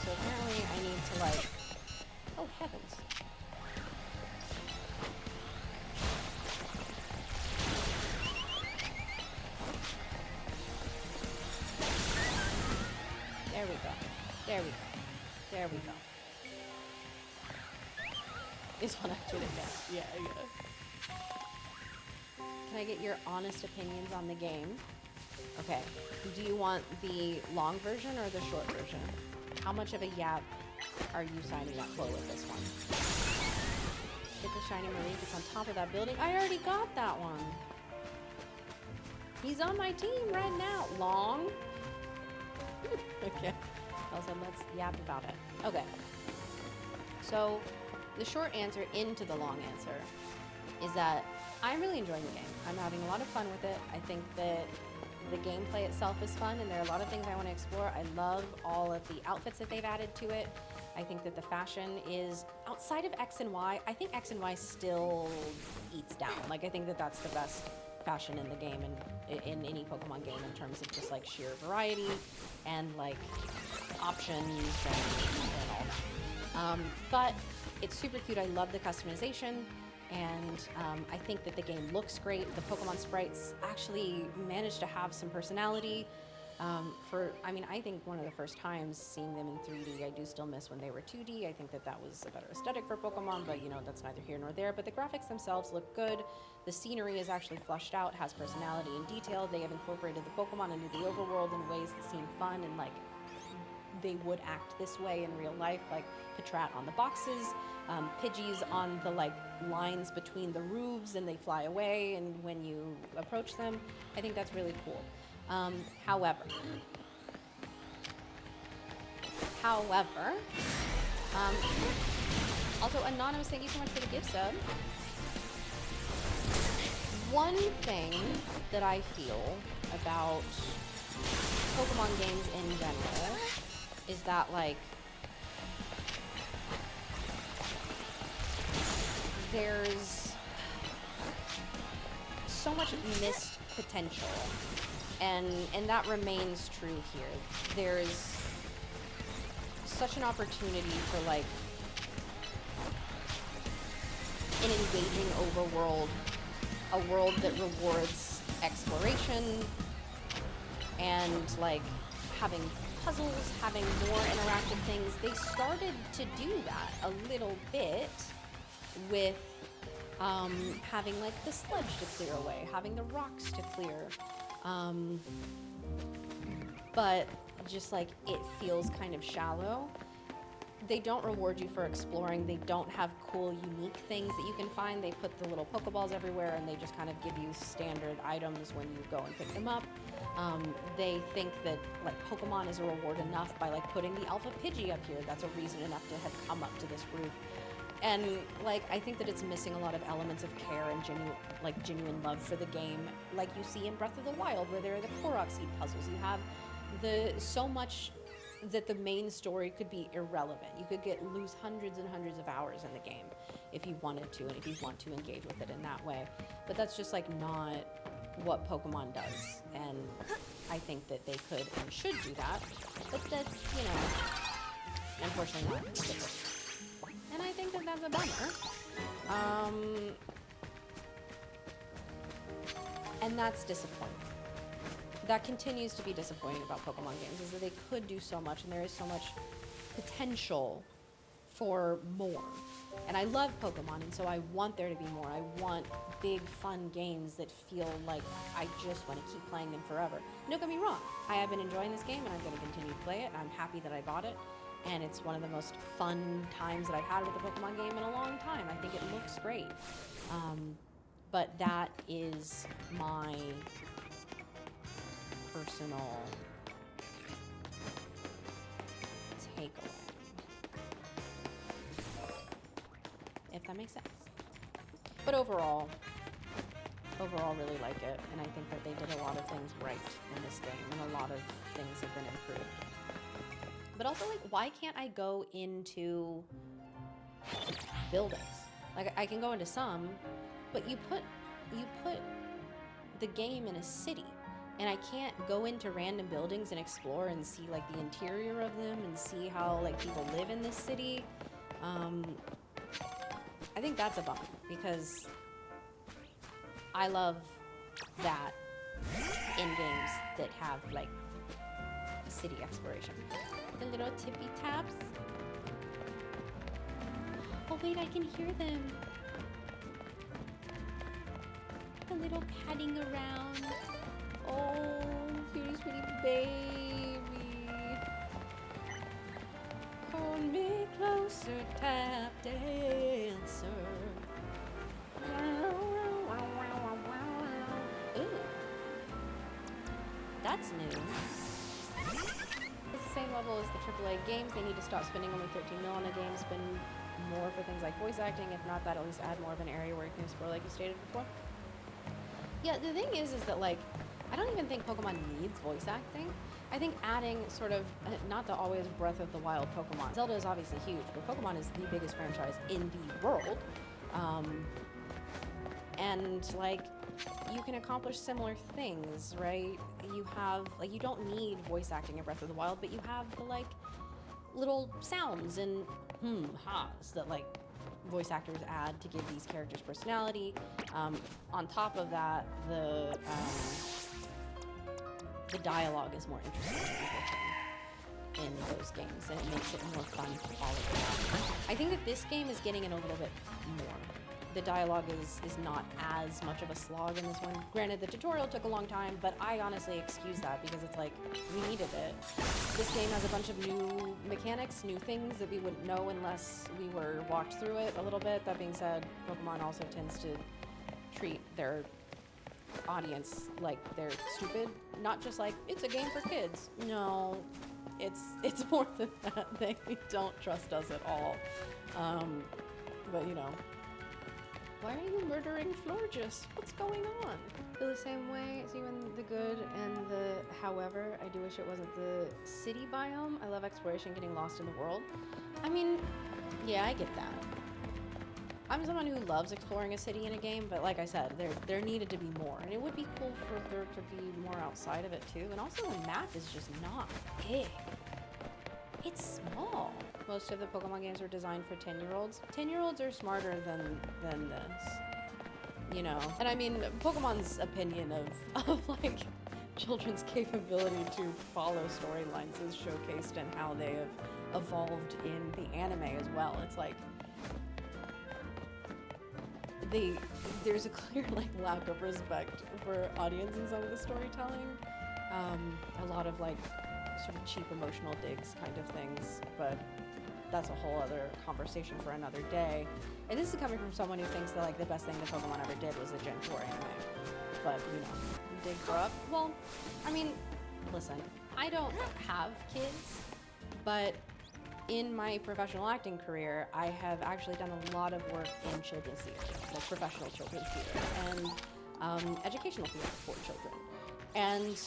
so apparently I need to like... Oh, heavens. There we go. There we go. There we go. This one I should have done. Yeah. Can I get your honest opinions on the game? Okay. Do you want the long version or the short version? How much of a yap are you signing up for with this one? Get the shiny marine. It's on top of that building. I already got that one. He's on my team right now. Long. Okay. Also, let's yap about it. Okay. So, the short answer into the long answer is that I'm really enjoying the game. I'm having a lot of fun with it. I think that the gameplay itself is fun, and there are a lot of things I want to explore. I love all of the outfits that they've added to it. I think that the fashion is, outside of X and Y, I think X and Y still eats down. Like, I think that that's the best fashion in the game and in any Pokemon game in terms of just like sheer variety and like options and all that. But it's super cute. I love the customization, and I think that the game looks great. The Pokemon sprites actually managed to have some personality. I think one of the first times seeing them in 3D, I do still miss when they were 2D. I think that that was a better aesthetic for Pokemon, but that's neither here nor there. But the graphics themselves look good. The scenery is actually fleshed out, has personality and detail. They have incorporated the Pokemon into the overworld in ways that seem fun and like they would act this way in real life, like Patrat on the boxes, Pidgeys on the like lines between the roofs, and they fly away and when you approach them. I think that's really cool. However, also Anonymous, thank you so much for the gift sub. One thing that I feel about Pokemon games in general is that like there's so much missed potential. And that remains true here. There's such an opportunity for like an engaging overworld, a world that rewards exploration and like having puzzles, having more interactive things. They started to do that a little bit with having like the sludge to clear away, having the rocks to clear. But just like it feels kind of shallow. They don't reward you for exploring. They don't have cool, unique things that you can find. They put the little Pokeballs everywhere, and they just kind of give you standard items when you go and pick them up. They think that like Pokemon is a reward enough by like putting the Alpha Pidgey up here. That's a reason enough to have come up to this roof. And like I think that it's missing a lot of elements of care and genuine love for the game, like you see in Breath of the Wild, where there are the Korok seed puzzles. You have so much that the main story could be irrelevant. You could lose hundreds and hundreds of hours in the game if you wanted to, and if you want to engage with it in that way. But that's just like not what Pokemon does, and I think that they could and should do that. But that's unfortunately not the case. And I think that that's a bummer. And that's disappointing. That continues to be disappointing about Pokemon games, is that they could do so much, and there is so much potential for more. And I love Pokemon, and so I want there to be more. I want big, fun games that feel like I just want to keep playing them forever. Don't get me wrong. I have been enjoying this game, and I'm going to continue to play it, and I'm happy that I bought it. And it's one of the most fun times that I've had with a Pokemon game in a long time. I think it looks great. But that is my personal takeaway. If that makes sense. But overall really like it. And I think that they did a lot of things right in this game. And a lot of things have been improved. But also, like, why can't I go into buildings? Like, I can go into some, but you put the game in a city, and I can't go into random buildings and explore and see like the interior of them and see how like people live in this city. I think that's a bummer because I love that in games that have like city exploration. The little tippy taps. Oh wait, I can hear them. The little padding around. Oh, cutie sweetie baby. Hold me closer, tap dancer. Ooh. That's new. It's the same level as the AAA games. They need to stop spending only 13 mil on a game, spend more for things like voice acting. If not that, at least add more of an area where you can explore like you stated before. Yeah, the thing is that like, I don't even think Pokemon needs voice acting. I think adding sort of, not the always Breath of the Wild Pokemon. Zelda is obviously huge, but Pokemon is the biggest franchise in the world. And like, you can accomplish similar things, right? You have, like, you don't need voice acting in Breath of the Wild, but you have the like, little sounds and ha's that like, voice actors add to give these characters personality. On top of that, the dialogue is more interesting in those games, and it makes it more fun to follow. I think that this game is getting in a little bit more. The dialogue is not as much of a slog in this one. Granted, the tutorial took a long time, but I honestly excuse that because it's like, we needed it. This game has a bunch of new mechanics, new things that we wouldn't know unless we were walked through it a little bit. That being said, Pokemon also tends to treat their audience like they're stupid. Not just like, it's a game for kids. No, it's more than that. They don't trust us at all. But you know. Why are you murdering Florges? What's going on? Feel the same way as you in the good and the however. I do wish it wasn't the city biome. I love exploration, getting lost in the world. I mean, yeah, I get that. I'm someone who loves exploring a city in a game, but like I said, there needed to be more. And it would be cool for there to be more outside of it too. And also the map is just not big. It's small. Most of the Pokemon games are designed for 10-year-olds. 10-year-olds are smarter than this, you know? And I mean, Pokemon's opinion of like children's capability to follow storylines is showcased in how they have evolved in the anime as well. It's like, there's a clear like lack of respect for audience in some of the storytelling. A lot of like sort of cheap emotional digs kind of things, but that's a whole other conversation for another day. And this is coming from someone who thinks that like the best thing that Pokemon ever did was the Gen 4 anime. But you know, dig her up. Well, I mean, listen, I don't have kids, but in my professional acting career, I have actually done a lot of work in children's theater, like professional children's theater, and educational theater for children. And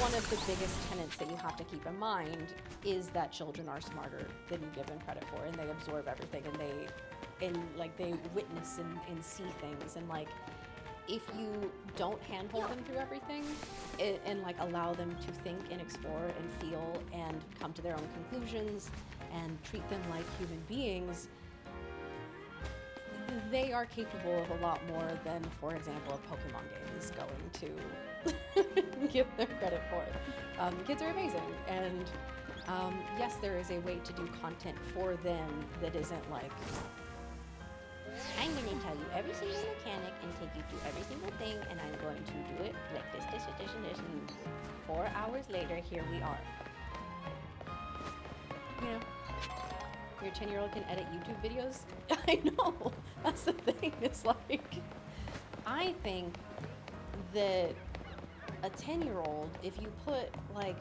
one of the biggest tenets that you have to keep in mind is that children are smarter than you give them credit for, and they absorb everything, and they witness and see things, and like, if you don't handhold them through everything and like allow them to think and explore and feel and come to their own conclusions and treat them like human beings, they are capable of a lot more than, for example, a Pokemon game is going to give them credit for. Kids are amazing, and yes, there is a way to do content for them that isn't like, I'm going to tell you every single mechanic and take you through every single thing, and I'm going to do it like this, and 4 hours later, here we are. You know, your 10-year-old can edit YouTube videos. I know, that's the thing. It's like, I think that a 10-year-old, if you put like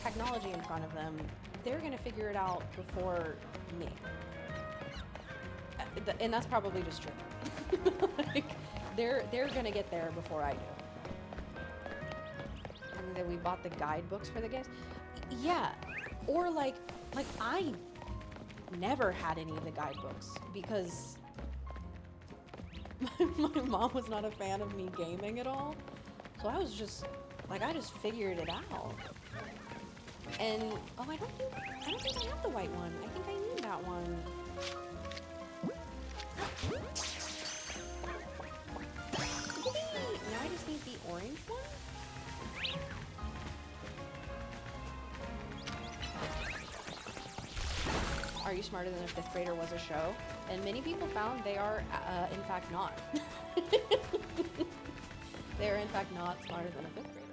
technology in front of them, they're going to figure it out before me. And that's probably just true. Like, they're gonna get there before I do. And then we bought the guidebooks for the games. Yeah, or like I never had any of the guidebooks because my mom was not a fan of me gaming at all. So I was just Like, I just figured it out. And, oh, I don't think I have the white one. I think I need that one. Now I just need the orange one? Are You Smarter Than a Fifth Grader was a show, and many people found they are, in fact, not. They are, in fact, not smarter than a fifth grader.